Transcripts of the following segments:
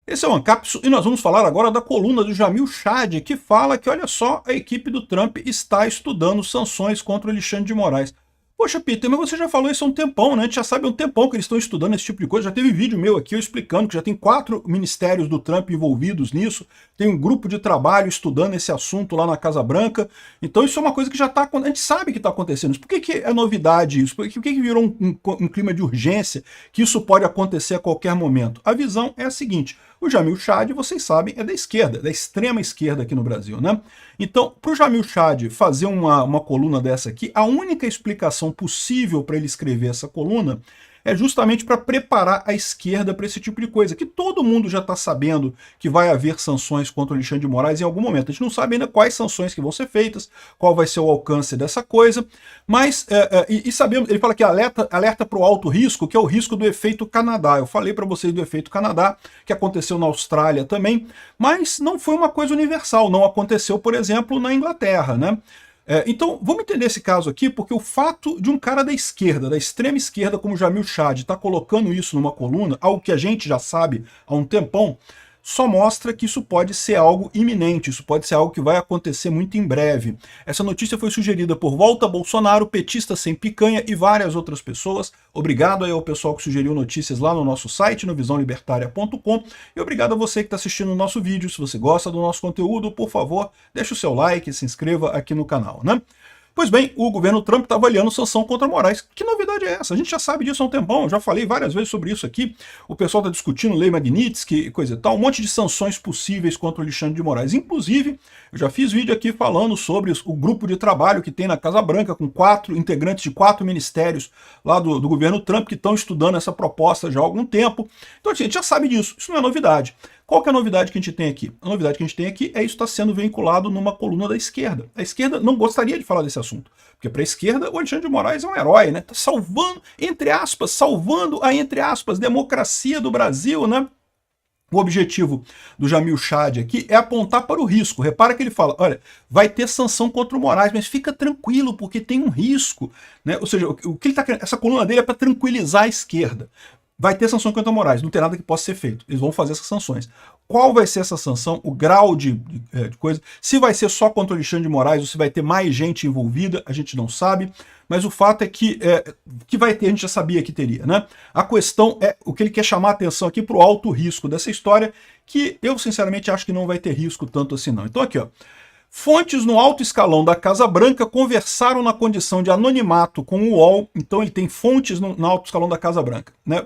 Esse é o Ancapso e nós vamos falar agora da coluna do Jamil Chad, que fala que, olha só, a equipe do Trump está estudando sanções contra o Alexandre de Moraes. Poxa, Peter, mas você já falou isso há um tempão, né? A gente já sabe há um tempão que eles estão estudando esse tipo de coisa. Já teve vídeo meu aqui eu explicando que já tem 4 ministérios do Trump envolvidos nisso. Tem um grupo de trabalho estudando esse assunto lá na Casa Branca. Então isso é uma coisa que já está... A gente sabe que está acontecendo. Por que é novidade isso? Por que virou um clima de urgência que isso pode acontecer a qualquer momento? A visão é a seguinte: o Jamil Chad, vocês sabem, é da esquerda, da extrema esquerda aqui no Brasil, né? Então, para o Jamil Chad fazer uma coluna dessa aqui, a única explicação possível para ele escrever essa coluna é justamente para preparar a esquerda para esse tipo de coisa, que todo mundo já está sabendo que vai haver sanções contra o Alexandre de Moraes em algum momento. A gente não sabe ainda quais sanções que vão ser feitas, qual vai ser o alcance dessa coisa, mas, sabemos, ele fala que alerta para o alto risco, que é o risco do efeito Canadá. Eu falei para vocês do efeito Canadá, que aconteceu na Austrália também, mas não foi uma coisa universal, não aconteceu, por exemplo, na Inglaterra, né? Então, vamos entender esse caso aqui, porque o fato de um cara da esquerda, da extrema esquerda, como Jamil Chad, estar colocando isso numa coluna, algo que a gente já sabe há um tempão, só mostra que isso pode ser algo iminente, isso pode ser algo que vai acontecer muito em breve. Essa notícia foi sugerida por Volta Bolsonaro, Petista Sem Picanha e várias outras pessoas. Obrigado aí ao pessoal que sugeriu notícias lá no nosso site, no visãolibertaria.com, e obrigado a você que está assistindo o nosso vídeo. Se você gosta do nosso conteúdo, por favor, deixe o seu like e se inscreva aqui no canal, né? Pois bem, o governo Trump está avaliando sanção contra Moraes. Que novidade é essa? A gente já sabe disso há um tempão, eu já falei várias vezes sobre isso aqui. O pessoal está discutindo lei Magnitsky e coisa e tal, um monte de sanções possíveis contra o Alexandre de Moraes. Inclusive, eu já fiz vídeo aqui falando sobre o grupo de trabalho que tem na Casa Branca, com 4 integrantes de 4 ministérios lá do governo Trump, que estão estudando essa proposta já há algum tempo. Então a gente já sabe disso, isso não é novidade. Qual que é a novidade que a gente tem aqui? A novidade que a gente tem aqui é isso estar sendo vinculado numa coluna da esquerda. A esquerda não gostaria de falar desse assunto, porque para a esquerda o Alexandre de Moraes é um herói, né? Está salvando, entre aspas, democracia do Brasil, né? O objetivo do Jamil Chad aqui é apontar para o risco. Repara que ele fala, olha, vai ter sanção contra o Moraes, mas fica tranquilo, porque tem um risco, né? Ou seja, o que ele tá querendo, essa coluna dele é para tranquilizar a esquerda. Vai ter sanção contra o Moraes, não tem nada que possa ser feito. Eles vão fazer essas sanções. Qual vai ser essa sanção, o grau de coisa? Se vai ser só contra o Alexandre de Moraes ou se vai ter mais gente envolvida, a gente não sabe. Mas o fato é que vai ter, a gente já sabia que teria, né? A questão é, o que ele quer chamar a atenção aqui para o alto risco dessa história, que eu sinceramente acho que não vai ter risco tanto assim não. Então aqui, ó. Fontes no alto escalão da Casa Branca conversaram na condição de anonimato com o UOL, então ele tem fontes no alto escalão da Casa Branca, né?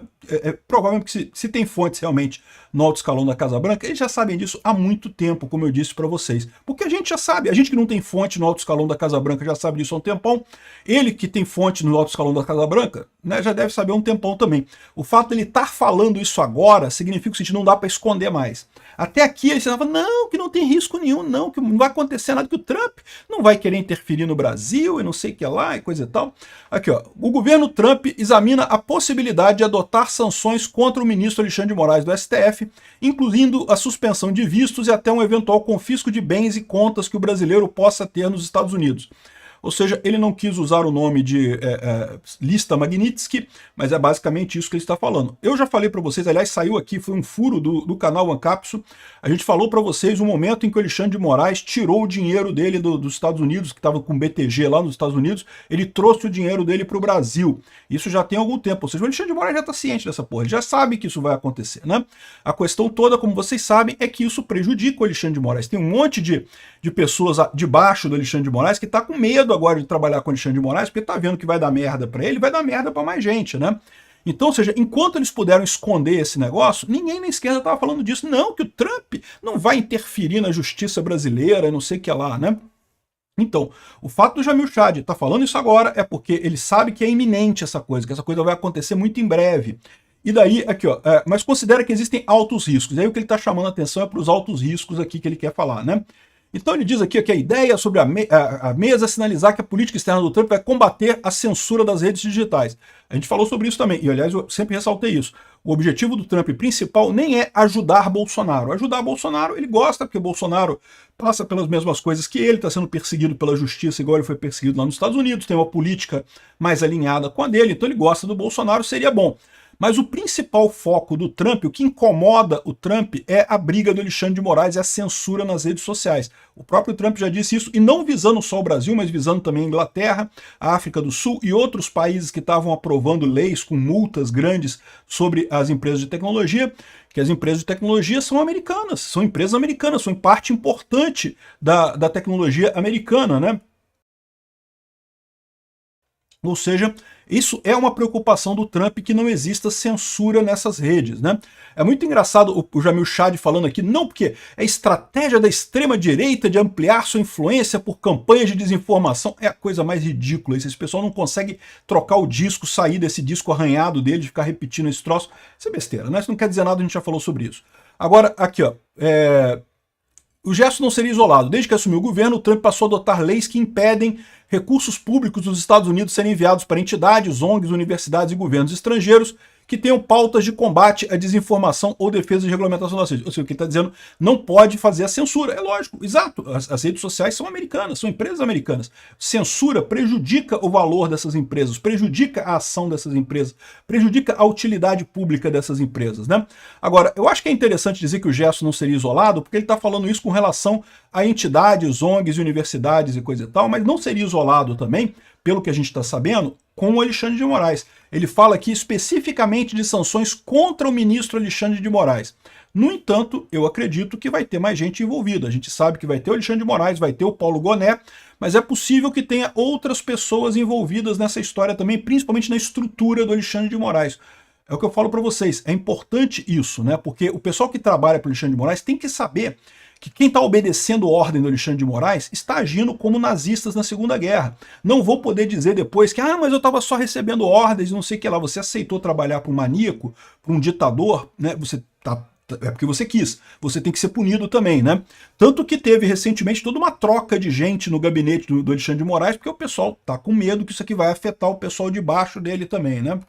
Provavelmente que se tem fontes realmente no alto escalão da Casa Branca, eles já sabem disso há muito tempo, como eu disse para vocês. Porque a gente já sabe, a gente que não tem fonte no alto escalão da Casa Branca já sabe disso há um tempão, ele que tem fonte no alto escalão da Casa Branca, né, já deve saber há um tempão também. O fato de ele estar falando isso agora significa que não dá para esconder mais. Até aqui ele falava, não, que não tem risco nenhum, não, que não vai acontecer nada, que o Trump não vai querer interferir no Brasil e não sei o que lá e coisa e tal. Aqui, ó, o governo Trump examina a possibilidade de adotar sanções contra o ministro Alexandre de Moraes do STF, incluindo a suspensão de vistos e até um eventual confisco de bens e contas que o brasileiro possa ter nos Estados Unidos. Ou seja, ele não quis usar o nome de lista Magnitsky, mas é basicamente isso que ele está falando. Eu já falei para vocês, aliás, saiu aqui, foi um furo do canal Ancapso, a gente falou para vocês o momento em que o Alexandre de Moraes tirou o dinheiro dele dos Estados Unidos, que estava com BTG lá nos Estados Unidos, ele trouxe o dinheiro dele para o Brasil. Isso já tem algum tempo, ou seja, o Alexandre de Moraes já está ciente dessa porra, ele já sabe que isso vai acontecer, né? A questão toda, como vocês sabem, é que isso prejudica o Alexandre de Moraes. Tem um monte de pessoas debaixo do Alexandre de Moraes que está com medo agora de trabalhar com o Alexandre de Moraes, porque tá vendo que vai dar merda para ele, vai dar merda para mais gente, né? Então, ou seja, enquanto eles puderam esconder esse negócio, ninguém na esquerda estava falando disso. Não, que o Trump não vai interferir na justiça brasileira, não sei o que lá, né? Então, o fato do Jamil Chad estar falando isso agora é porque ele sabe que é iminente essa coisa, que essa coisa vai acontecer muito em breve. E daí, aqui, ó, mas considera que existem altos riscos. E aí o que ele está chamando a atenção é para os altos riscos aqui que ele quer falar, né? Então ele diz aqui que a ideia sobre a mesa é sinalizar que a política externa do Trump vai combater a censura das redes digitais. A gente falou sobre isso também, e aliás eu sempre ressaltei isso. O objetivo do Trump principal nem é ajudar Bolsonaro. Ajudar Bolsonaro ele gosta, porque Bolsonaro passa pelas mesmas coisas que ele, está sendo perseguido pela justiça igual ele foi perseguido lá nos Estados Unidos, tem uma política mais alinhada com a dele, então ele gosta do Bolsonaro, seria bom. Mas o principal foco do Trump, o que incomoda o Trump, é a briga do Alexandre de Moraes e a censura nas redes sociais. O próprio Trump já disse isso, e não visando só o Brasil, mas visando também a Inglaterra, a África do Sul e outros países que estavam aprovando leis com multas grandes sobre as empresas de tecnologia, que as empresas de tecnologia são americanas, são empresas americanas, são parte importante da tecnologia americana, né? Ou seja, isso é uma preocupação do Trump, que não exista censura nessas redes, né? É muito engraçado o Jamil Chad falando aqui, não, porque é estratégia da extrema-direita de ampliar sua influência por campanhas de desinformação. É a coisa mais ridícula isso. Esse pessoal não consegue trocar o disco, sair desse disco arranhado dele, de ficar repetindo esse troço. Isso é besteira, né? Isso não quer dizer nada, a gente já falou sobre isso. Agora, aqui, ó, o gesto não seria isolado. Desde que assumiu o governo, o Trump passou a adotar leis que impedem recursos públicos dos Estados Unidos serem enviados para entidades, ONGs, universidades e governos estrangeiros que tenham pautas de combate à desinformação ou defesa de regulamentação das redes. Ou seja, o que ele está dizendo, não pode fazer a censura. É lógico, exato. As redes sociais são americanas, são empresas americanas. Censura prejudica o valor dessas empresas, prejudica a ação dessas empresas, prejudica a utilidade pública dessas empresas, né? Agora, eu acho que é interessante dizer que o gesto não seria isolado, porque ele está falando isso com relação a entidades, ONGs, universidades e coisa e tal, mas não seria isolado também, pelo que a gente está sabendo, com o Alexandre de Moraes. Ele fala aqui especificamente de sanções contra o ministro Alexandre de Moraes. No entanto, eu acredito que vai ter mais gente envolvida. A gente sabe que vai ter o Alexandre de Moraes, vai ter o Paulo Gonet, mas é possível que tenha outras pessoas envolvidas nessa história também, principalmente na estrutura do Alexandre de Moraes. É o que eu falo para vocês, é importante isso, né? Porque o pessoal que trabalha para o Alexandre de Moraes tem que saber que quem está obedecendo a ordem do Alexandre de Moraes está agindo como nazistas na Segunda Guerra. Não vou poder dizer depois que, mas eu estava só recebendo ordens, não sei o que lá. Você aceitou trabalhar para um maníaco, para um ditador, né? É porque você quis. Você tem que ser punido também, né? Tanto que teve recentemente toda uma troca de gente no gabinete do Alexandre de Moraes, porque o pessoal está com medo que isso aqui vai afetar o pessoal debaixo dele também, né?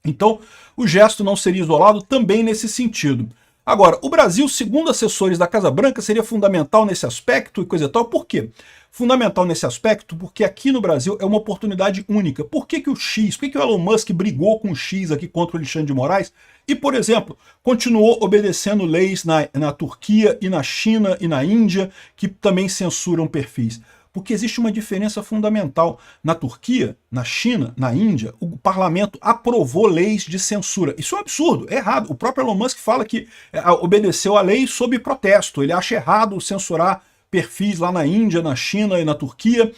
Então, o gesto não seria isolado também nesse sentido. Agora, o Brasil, segundo assessores da Casa Branca, seria fundamental nesse aspecto e coisa e tal. Por quê? Fundamental nesse aspecto porque aqui no Brasil é uma oportunidade única. Por que o X, por que o Elon Musk brigou com o X aqui contra o Alexandre de Moraes e, por exemplo, continuou obedecendo leis na Turquia e na China e na Índia que também censuram perfis? Porque existe uma diferença fundamental. Na Turquia, na China, na Índia, o parlamento aprovou leis de censura. Isso é um absurdo, é errado. O próprio Elon Musk fala que obedeceu a lei sob protesto. Ele acha errado censurar perfis lá na Índia, na China e na Turquia,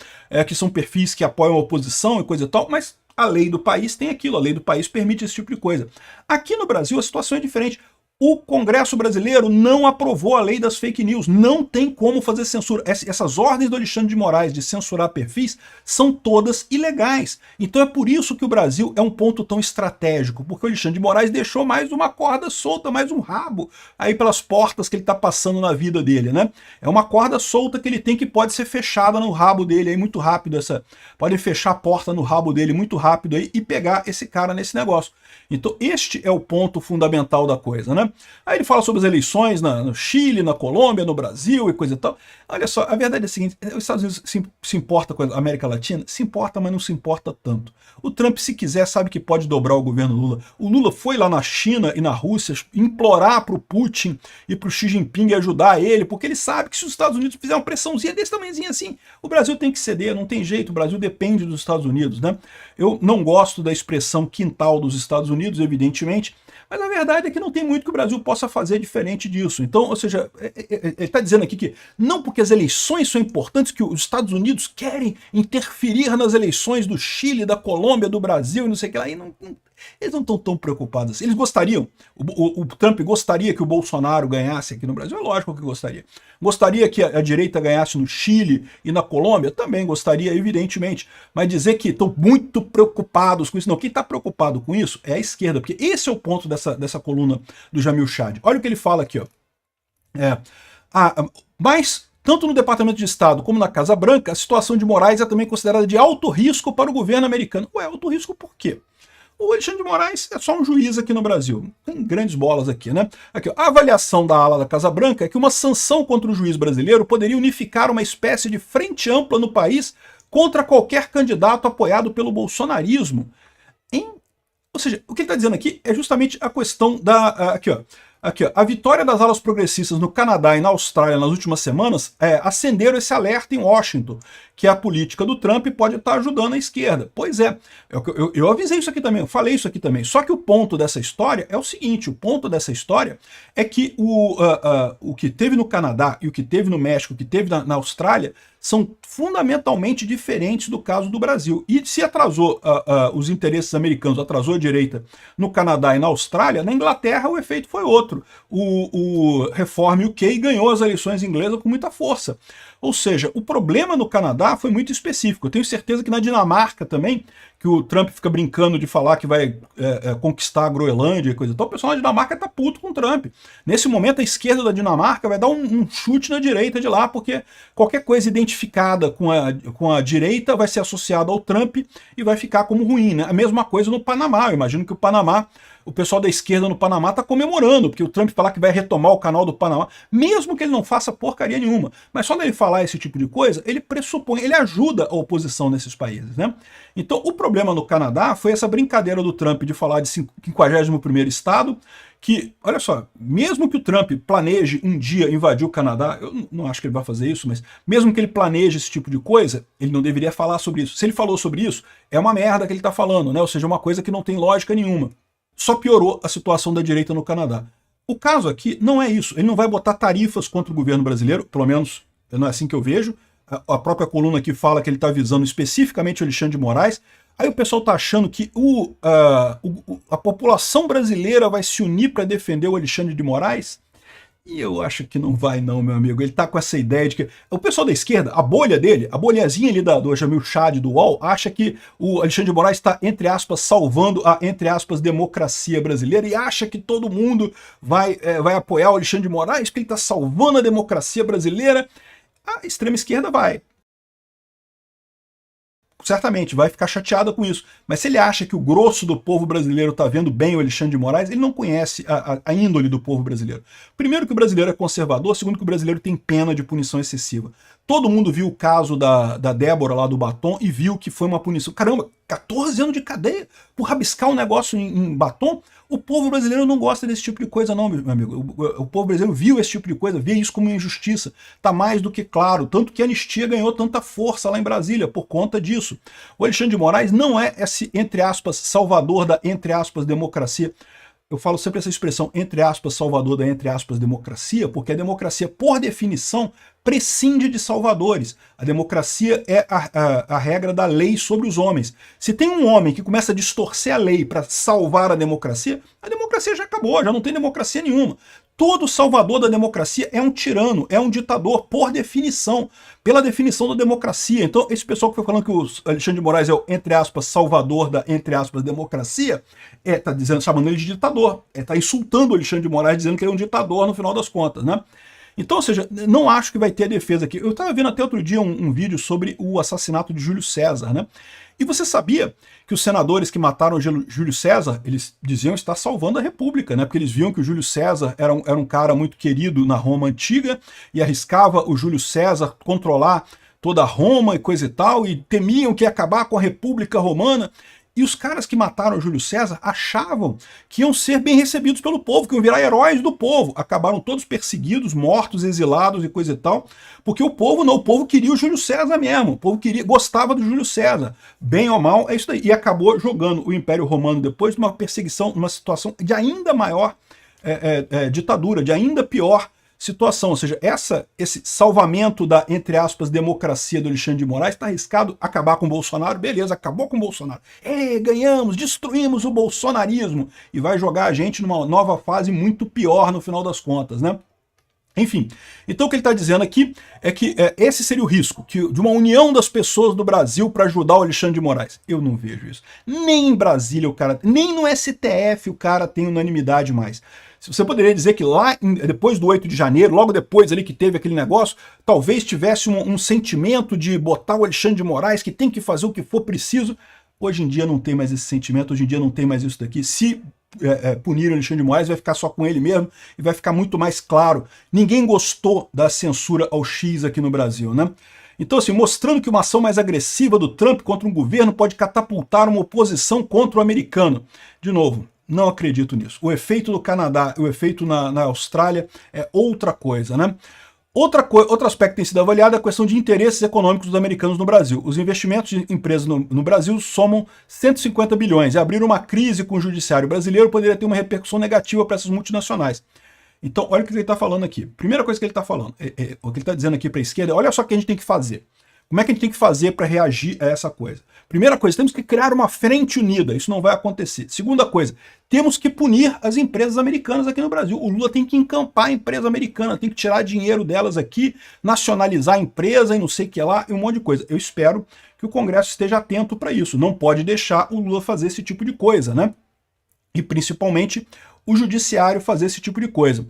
que são perfis que apoiam a oposição e coisa e tal, mas a lei do país tem aquilo, a lei do país permite esse tipo de coisa. Aqui no Brasil a situação é diferente. O Congresso brasileiro não aprovou a lei das fake news, não tem como fazer censura. Essas ordens do Alexandre de Moraes de censurar perfis são todas ilegais. Então é por isso que o Brasil é um ponto tão estratégico, porque o Alexandre de Moraes deixou mais uma corda solta, mais um rabo aí pelas portas que ele está passando na vida dele, né? É uma corda solta que ele tem que pode ser fechada no rabo dele aí muito rápido, pode fechar a porta no rabo dele muito rápido aí e pegar esse cara nesse negócio. Então este é o ponto fundamental da coisa, né? Aí ele fala sobre as eleições no Chile, na Colômbia, no Brasil e coisa e tal. Olha só, a verdade é a seguinte, os Estados Unidos se importa com a América Latina? Se importa, mas não se importa tanto. O Trump, se quiser, sabe que pode dobrar o governo Lula. O Lula foi lá na China e na Rússia implorar para o Putin e para o Xi Jinping ajudar ele, porque ele sabe que se os Estados Unidos fizerem uma pressãozinha desse tamanhozinho assim, o Brasil tem que ceder, não tem jeito, o Brasil depende dos Estados Unidos, né? Eu não gosto da expressão quintal dos Estados Unidos, evidentemente, mas a verdade é que não tem muito que o Brasil possa fazer diferente disso. Então, ou seja, ele está dizendo aqui que não porque as eleições são importantes que os Estados Unidos querem interferir nas eleições do Chile, da Colômbia, do Brasil e não sei o que lá. Eles não estão tão preocupados assim. Eles gostariam, o Trump gostaria que o Bolsonaro ganhasse aqui no Brasil? É lógico que gostaria. Gostaria que a direita ganhasse no Chile e na Colômbia? Também gostaria, evidentemente. Mas dizer que estão muito preocupados com isso, não. Quem está preocupado com isso é a esquerda, porque esse é o ponto dessa coluna do Jamil Chad. Olha o que ele fala aqui, ó. Mas tanto no Departamento de Estado como na Casa Branca, a situação de Moraes é também considerada de alto risco para o governo americano. Ué, alto risco por quê? O Alexandre de Moraes é só um juiz aqui no Brasil. Tem grandes bolas aqui, né? Aqui, ó, a avaliação da ala da Casa Branca é que uma sanção contra o juiz brasileiro poderia unificar uma espécie de frente ampla no país contra qualquer candidato apoiado pelo bolsonarismo. Ou seja, o que ele está dizendo aqui é justamente a questão da... Aqui, ó. Aqui, ó, a vitória das alas progressistas no Canadá e na Austrália nas últimas semanas acenderam esse alerta em Washington, que a política do Trump pode estar ajudando a esquerda. Pois é, eu avisei isso aqui também, eu falei isso aqui também. Só que o ponto dessa história é o seguinte, o ponto dessa história é que o que teve no Canadá e o que teve no México, o que teve na Austrália, são fundamentalmente diferentes do caso do Brasil. E se atrasou os interesses americanos, atrasou a direita no Canadá e na Austrália, na Inglaterra o efeito foi outro. O Reform UK ganhou as eleições inglesas com muita força. Ou seja, o problema no Canadá foi muito específico. Eu tenho certeza que na Dinamarca também, que o Trump fica brincando de falar que vai conquistar a Groenlândia e coisa e tal, o pessoal na Dinamarca tá puto com o Trump. Nesse momento, a esquerda da Dinamarca vai dar um chute na direita de lá, porque qualquer coisa identificada com a direita vai ser associada ao Trump e vai ficar como ruim, né? A mesma coisa no Panamá. Eu imagino que o pessoal da esquerda no Panamá está comemorando, porque o Trump falar que vai retomar o canal do Panamá, mesmo que ele não faça porcaria nenhuma. Mas só dele falar esse tipo de coisa, ele pressupõe, ele ajuda a oposição nesses países, né? Então o problema no Canadá foi essa brincadeira do Trump de falar de 51º estado, que, olha só, mesmo que o Trump planeje um dia invadir o Canadá, eu não acho que ele vai fazer isso, mas mesmo que ele planeje esse tipo de coisa, ele não deveria falar sobre isso. Se ele falou sobre isso, é uma merda que ele está falando, né? Ou seja, uma coisa que não tem lógica nenhuma. Só piorou a situação da direita no Canadá. O caso aqui não é isso. Ele não vai botar tarifas contra o governo brasileiro, pelo menos não é assim que eu vejo. A própria coluna aqui fala que ele está visando especificamente o Alexandre de Moraes. Aí o pessoal está achando que a população brasileira vai se unir para defender o Alexandre de Moraes. E eu acho que não vai não, meu amigo. Ele tá com essa ideia de que... O pessoal da esquerda, a bolha dele, a bolhazinha ali do Jamil Chad, do UOL, acha que o Alexandre de Moraes está, entre aspas, salvando a, entre aspas, democracia brasileira e acha que todo mundo vai apoiar o Alexandre de Moraes porque ele está salvando a democracia brasileira. A extrema esquerda vai. Certamente vai ficar chateada com isso. Mas se ele acha que o grosso do povo brasileiro está vendo bem o Alexandre de Moraes, ele não conhece a índole do povo brasileiro. Primeiro que o brasileiro é conservador, segundo que o brasileiro tem pena de punição excessiva. Todo mundo viu o caso da Débora lá do batom e viu que foi uma punição. Caramba, 14 anos de cadeia por rabiscar um negócio em batom? O povo brasileiro não gosta desse tipo de coisa não, meu amigo. O povo brasileiro viu esse tipo de coisa, vê isso como uma injustiça. Está mais do que claro. Tanto que a anistia ganhou tanta força lá em Brasília por conta disso. O Alexandre de Moraes não é esse, entre aspas, salvador da, entre aspas, democracia. Eu falo sempre essa expressão, entre aspas, salvador da, entre aspas, democracia, porque a democracia, por definição, prescinde de salvadores. A democracia é a regra da lei sobre os homens. Se tem um homem que começa a distorcer a lei para salvar a democracia já acabou, já não tem democracia nenhuma. Todo salvador da democracia é um tirano, é um ditador, por definição, pela definição da democracia. Então, esse pessoal que foi falando que o Alexandre de Moraes é o, entre aspas, salvador da, entre aspas, democracia, tá dizendo, chamando ele de ditador, tá insultando o Alexandre de Moraes, dizendo que ele é um ditador no final das contas, né? Então, ou seja, não acho que vai ter a defesa aqui. Eu estava vendo até outro dia um vídeo sobre o assassinato de Júlio César, né? E você sabia que os senadores que mataram Júlio César, eles diziam estar salvando a República, né? Porque eles viam que o Júlio César era um cara muito querido na Roma antiga e arriscava o Júlio César controlar toda a Roma e coisa e tal, e temiam que ia acabar com a República Romana. E os caras que mataram o Júlio César achavam que iam ser bem recebidos pelo povo, que iam virar heróis do povo. Acabaram todos perseguidos, mortos, exilados e coisa e tal, porque o povo não, o povo queria o Júlio César mesmo, o povo gostava do Júlio César. Bem ou mal, é isso daí. E acabou jogando o Império Romano depois numa perseguição, numa situação de ainda maior ditadura, de ainda pior situação, ou seja, esse salvamento da, entre aspas, democracia do Alexandre de Moraes está arriscado acabar com o Bolsonaro, beleza, acabou com o Bolsonaro. Ganhamos, destruímos o bolsonarismo e vai jogar a gente numa nova fase muito pior no final das contas, né? Enfim, então o que ele está dizendo aqui é que esse seria o risco, de uma união das pessoas do Brasil para ajudar o Alexandre de Moraes. Eu não vejo isso. Nem em Brasília o cara, nem no STF o cara tem unanimidade mais. Você poderia dizer que lá, depois do 8 de janeiro, logo depois ali que teve aquele negócio, talvez tivesse um sentimento de botar o Alexandre de Moraes, que tem que fazer o que for preciso. Hoje em dia não tem mais esse sentimento, hoje em dia não tem mais isso daqui. Se punir o Alexandre de Moraes, vai ficar só com ele mesmo e vai ficar muito mais claro. Ninguém gostou da censura ao X aqui no Brasil, né? Então, assim, mostrando que uma ação mais agressiva do Trump contra um governo pode catapultar uma oposição contra o americano. De novo, não acredito nisso. O efeito do Canadá, o efeito na Austrália é outra coisa, né? Outro aspecto que tem sido avaliado é a questão de interesses econômicos dos americanos no Brasil. Os investimentos de empresas no Brasil somam 150 bilhões. E abrir uma crise com o judiciário brasileiro poderia ter uma repercussão negativa para essas multinacionais. Então, olha o que ele está falando aqui. Primeira coisa que ele está falando, o que ele está dizendo aqui para a esquerda, olha só o que a gente tem que fazer. Como é que a gente tem que fazer para reagir a essa coisa? Primeira coisa, temos que criar uma frente unida, isso não vai acontecer. Segunda coisa, temos que punir as empresas americanas aqui no Brasil. O Lula tem que encampar a empresa americana, tem que tirar dinheiro delas aqui, nacionalizar a empresa e não sei o que lá, e um monte de coisa. Eu espero que o Congresso esteja atento para isso. Não pode deixar o Lula fazer esse tipo de coisa, né? E principalmente o judiciário fazer esse tipo de coisa.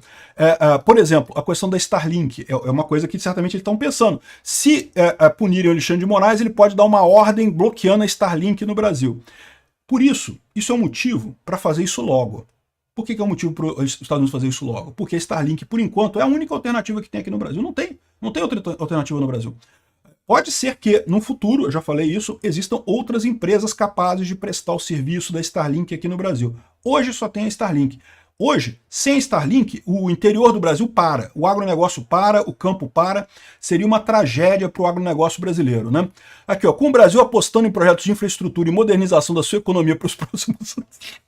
Por exemplo, a questão da Starlink é uma coisa que certamente eles estão pensando. Se punirem o Alexandre de Moraes, ele pode dar uma ordem bloqueando a Starlink no Brasil. Por isso é um motivo para fazer isso logo. Por que é um motivo para os Estados Unidos fazer isso logo? Porque a Starlink, por enquanto, é a única alternativa que tem aqui no Brasil. Não tem outra alternativa no Brasil. Pode ser que, no futuro, eu já falei isso, existam outras empresas capazes de prestar o serviço da Starlink aqui no Brasil. Hoje só tem a Starlink. Hoje, sem a Starlink, o interior do Brasil para, o agronegócio para, o campo para, seria uma tragédia para o agronegócio brasileiro, né? Aqui, ó, com o Brasil apostando em projetos de infraestrutura e modernização da sua economia para os próximos anos.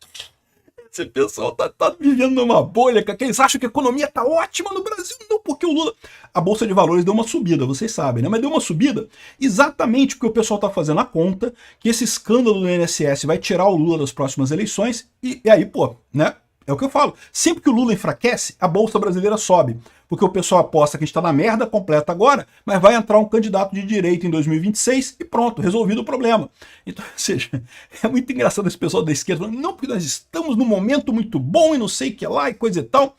Esse pessoal tá vivendo numa bolha, que eles acham que a economia tá ótima no Brasil, não, porque o Lula... A Bolsa de Valores deu uma subida, vocês sabem, né? Mas deu uma subida exatamente porque o pessoal tá fazendo a conta que esse escândalo do INSS vai tirar o Lula das próximas eleições e aí, pô, né? É o que eu falo. Sempre que o Lula enfraquece, a Bolsa brasileira sobe. Porque o pessoal aposta que a gente está na merda completa agora, mas vai entrar um candidato de direita em 2026 e pronto, resolvido o problema. Então, ou seja, é muito engraçado esse pessoal da esquerda falando, não, porque nós estamos num momento muito bom e não sei o que lá e coisa e tal.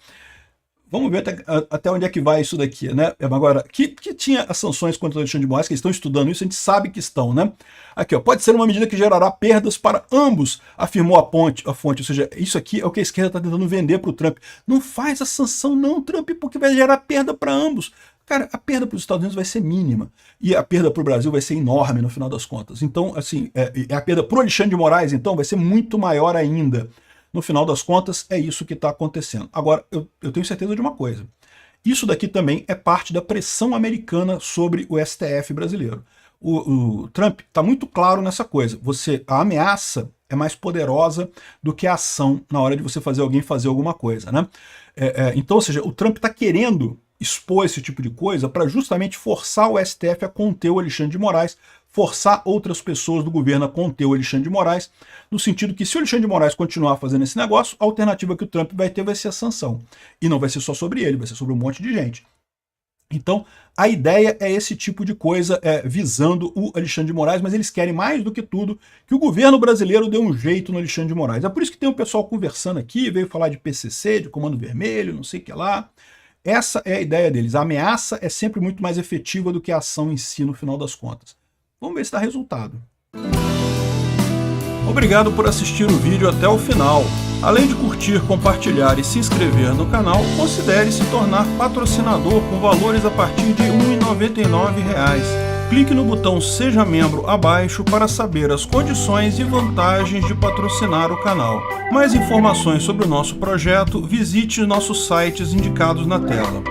Vamos ver até onde é que vai isso daqui, né? Agora, que tinha as sanções contra o Alexandre de Moraes, que eles estão estudando isso, a gente sabe que estão, né? Aqui, ó, pode ser uma medida que gerará perdas para ambos, afirmou a fonte. Ou seja, isso aqui é o que a esquerda está tentando vender para o Trump. Não faz a sanção não, Trump, porque vai gerar perda para ambos. Cara, a perda para os Estados Unidos vai ser mínima. E a perda para o Brasil vai ser enorme no final das contas. Então, assim, a perda para o Alexandre de Moraes, então, vai ser muito maior ainda. No final das contas, é isso que está acontecendo. Agora, eu tenho certeza de uma coisa. Isso daqui também é parte da pressão americana sobre o STF brasileiro. O Trump está muito claro nessa coisa. A ameaça é mais poderosa do que a ação na hora de você fazer alguém fazer alguma coisa, né? Então, ou seja, o Trump está querendo expor esse tipo de coisa para justamente forçar o STF a conter o Alexandre de Moraes, forçar outras pessoas do governo a conter o Alexandre de Moraes, no sentido que se o Alexandre de Moraes continuar fazendo esse negócio, a alternativa que o Trump vai ter vai ser a sanção. E não vai ser só sobre ele, vai ser sobre um monte de gente. Então, a ideia é esse tipo de coisa visando o Alexandre de Moraes, mas eles querem mais do que tudo que o governo brasileiro dê um jeito no Alexandre de Moraes. É por isso que tem um pessoal conversando aqui, veio falar de PCC, de Comando Vermelho, não sei o que lá. Essa é a ideia deles. A ameaça é sempre muito mais efetiva do que a ação em si, no final das contas. Vamos ver se dá resultado. Obrigado por assistir o vídeo até o final. Além de curtir, compartilhar e se inscrever no canal, considere se tornar patrocinador com valores a partir de R$ 1,99. Clique no botão Seja Membro abaixo para saber as condições e vantagens de patrocinar o canal. Mais informações sobre o nosso projeto, visite nossos sites indicados na tela.